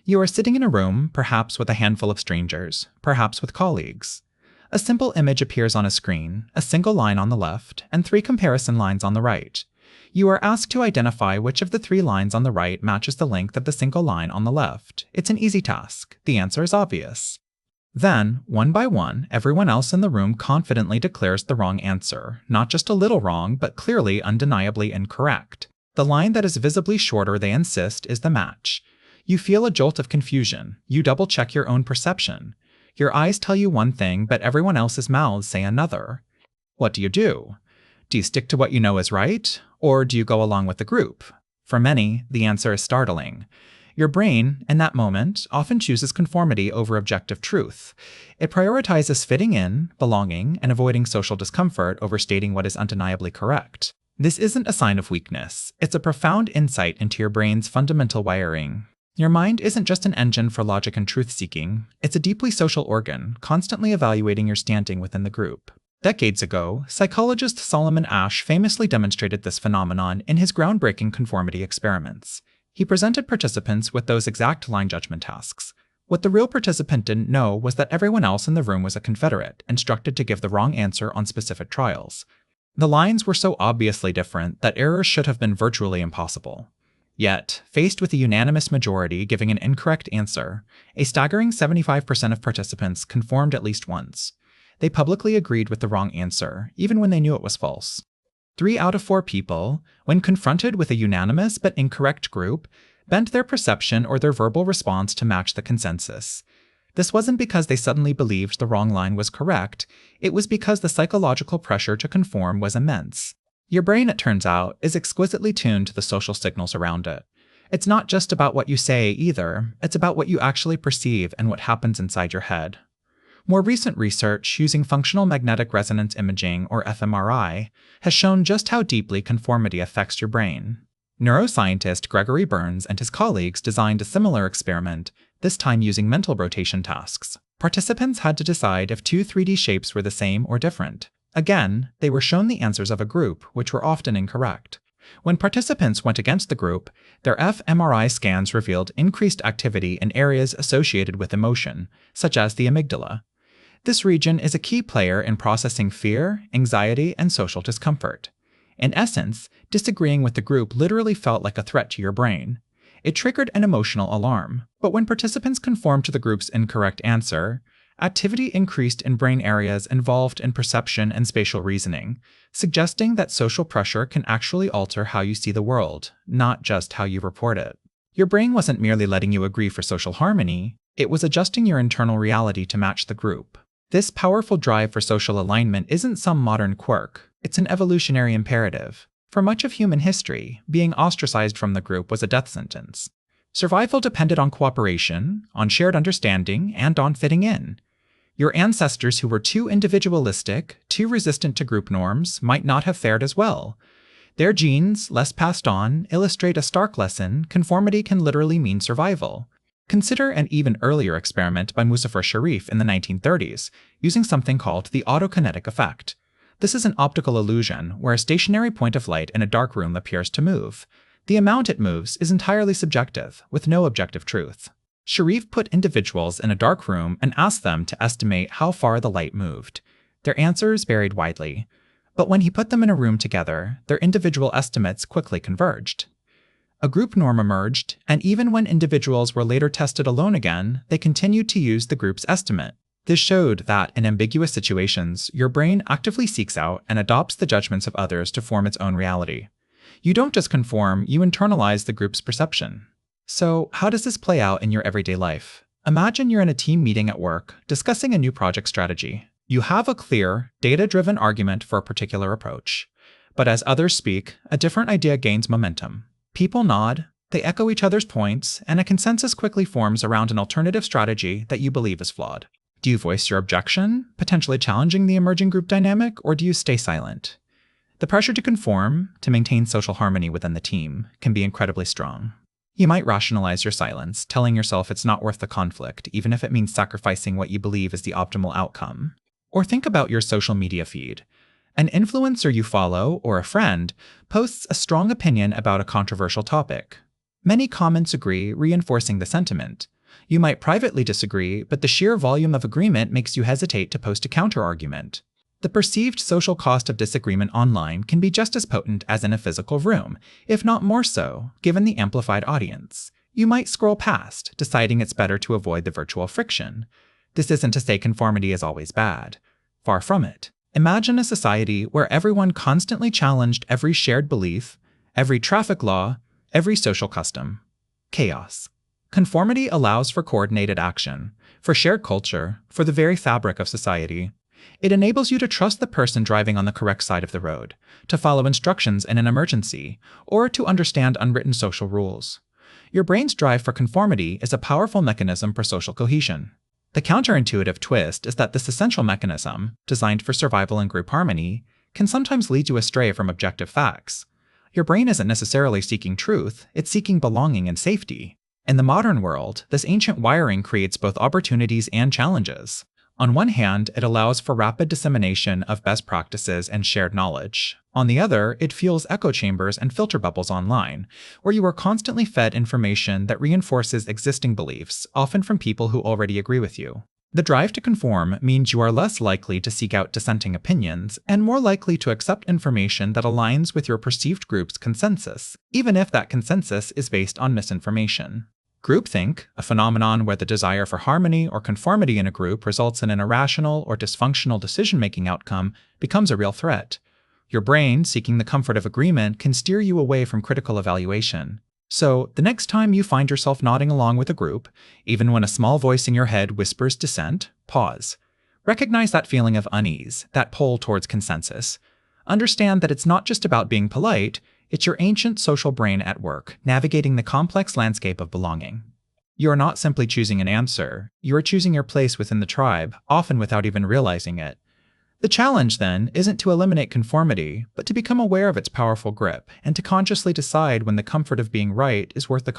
You are sitting in a room, perhaps with a handful of strangers, perhaps with colleagues. A simple image appears on a screen, a single line on the left, and 3 comparison lines on the right. You are asked to identify which of the 3 lines on the right matches the length of the single line on the left. It's an easy task. The answer is obvious. Then, one by one, everyone else in the room confidently declares the wrong answer, not just a little wrong, but clearly undeniably incorrect. The line that is visibly shorter, they insist, is the match. You feel a jolt of confusion. You double-check your own perception. Your eyes tell you one thing, but everyone else's mouths say another. What do? Do you stick to what you know is right, or do you go along with the group? For many, the answer is startling. Your brain, in that moment, often chooses conformity over objective truth. It prioritizes fitting in, belonging, and avoiding social discomfort over stating what is undeniably correct. This isn't a sign of weakness. It's a profound insight into your brain's fundamental wiring. Your mind isn't just an engine for logic and truth-seeking. It's a deeply social organ, constantly evaluating your standing within the group. Decades ago, psychologist Solomon Asch famously demonstrated this phenomenon in his groundbreaking conformity experiments. He presented participants with those exact line judgment tasks. What the real participant didn't know was that everyone else in the room was a confederate, instructed to give the wrong answer on specific trials. The lines were so obviously different that errors should have been virtually impossible. Yet, faced with a unanimous majority giving an incorrect answer, a staggering 75% of participants conformed at least once. They publicly agreed with the wrong answer, even when they knew it was false. 3 out of 4 people, when confronted with a unanimous but incorrect group, bent their perception or their verbal response to match the consensus. This wasn't because they suddenly believed the wrong line was correct, it was because the psychological pressure to conform was immense. Your brain, it turns out, is exquisitely tuned to the social signals around it. It's not just about what you say either, it's about what you actually perceive and what happens inside your head. More recent research using functional magnetic resonance imaging, or fMRI, has shown just how deeply conformity affects your brain. Neuroscientist Gregory Burns and his colleagues designed a similar experiment, this time using mental rotation tasks. Participants had to decide if 2 3D shapes were the same or different. Again, they were shown the answers of a group, which were often incorrect. When participants went against the group, their fMRI scans revealed increased activity in areas associated with emotion, such as the amygdala. This region is a key player in processing fear, anxiety, and social discomfort. In essence, disagreeing with the group literally felt like a threat to your brain. It triggered an emotional alarm, but when participants conformed to the group's incorrect answer, activity increased in brain areas involved in perception and spatial reasoning, suggesting that social pressure can actually alter how you see the world, not just how you report it. Your brain wasn't merely letting you agree for social harmony, it was adjusting your internal reality to match the group. This powerful drive for social alignment isn't some modern quirk, it's an evolutionary imperative. For much of human history, being ostracized from the group was a death sentence. Survival depended on cooperation, on shared understanding, and on fitting in. Your ancestors who were too individualistic, too resistant to group norms, might not have fared as well. Their genes, less passed on, illustrate a stark lesson: conformity can literally mean survival. Consider an even earlier experiment by Muzafer Sharif in the 1930s, using something called the autokinetic effect. This is an optical illusion where a stationary point of light in a dark room appears to move. The amount it moves is entirely subjective, with no objective truth. Sharif put individuals in a dark room and asked them to estimate how far the light moved. Their answers varied widely, but when he put them in a room together, their individual estimates quickly converged. A group norm emerged, and even when individuals were later tested alone again, they continued to use the group's estimate. This showed that, in ambiguous situations, your brain actively seeks out and adopts the judgments of others to form its own reality. You don't just conform, you internalize the group's perception. So, how does this play out in your everyday life? Imagine you're in a team meeting at work, discussing a new project strategy. You have a clear, data-driven argument for a particular approach. But as others speak, a different idea gains momentum. People nod, they echo each other's points, and a consensus quickly forms around an alternative strategy that you believe is flawed. Do you voice your objection, potentially challenging the emerging group dynamic, or do you stay silent? The pressure to conform, to maintain social harmony within the team, can be incredibly strong. You might rationalize your silence, telling yourself it's not worth the conflict, even if it means sacrificing what you believe is the optimal outcome. Or think about your social media feed. An influencer you follow, or a friend, posts a strong opinion about a controversial topic. Many comments agree, reinforcing the sentiment. You might privately disagree, but the sheer volume of agreement makes you hesitate to post a counterargument. The perceived social cost of disagreement online can be just as potent as in a physical room, if not more so, given the amplified audience. You might scroll past, deciding it's better to avoid the virtual friction. This isn't to say conformity is always bad. Far from it. Imagine a society where everyone constantly challenged every shared belief, every traffic law, every social custom. Chaos. Conformity allows for coordinated action, for shared culture, for the very fabric of society. It enables you to trust the person driving on the correct side of the road, to follow instructions in an emergency, or to understand unwritten social rules. Your brain's drive for conformity is a powerful mechanism for social cohesion. The counterintuitive twist is that this essential mechanism, designed for survival and group harmony, can sometimes lead you astray from objective facts. Your brain isn't necessarily seeking truth, it's seeking belonging and safety. In the modern world, this ancient wiring creates both opportunities and challenges. On one hand, it allows for rapid dissemination of best practices and shared knowledge. On the other, it fuels echo chambers and filter bubbles online, where you are constantly fed information that reinforces existing beliefs, often from people who already agree with you. The drive to conform means you are less likely to seek out dissenting opinions, and more likely to accept information that aligns with your perceived group's consensus, even if that consensus is based on misinformation. Groupthink, a phenomenon where the desire for harmony or conformity in a group results in an irrational or dysfunctional decision-making outcome, becomes a real threat. Your brain, seeking the comfort of agreement, can steer you away from critical evaluation. So, the next time you find yourself nodding along with a group, even when a small voice in your head whispers dissent, pause. Recognize that feeling of unease, that pull towards consensus. Understand that it's not just about being polite, it's your ancient social brain at work, navigating the complex landscape of belonging. You are not simply choosing an answer, you are choosing your place within the tribe, often without even realizing it. The challenge, then, isn't to eliminate conformity, but to become aware of its powerful grip, and to consciously decide when the comfort of being right is worth the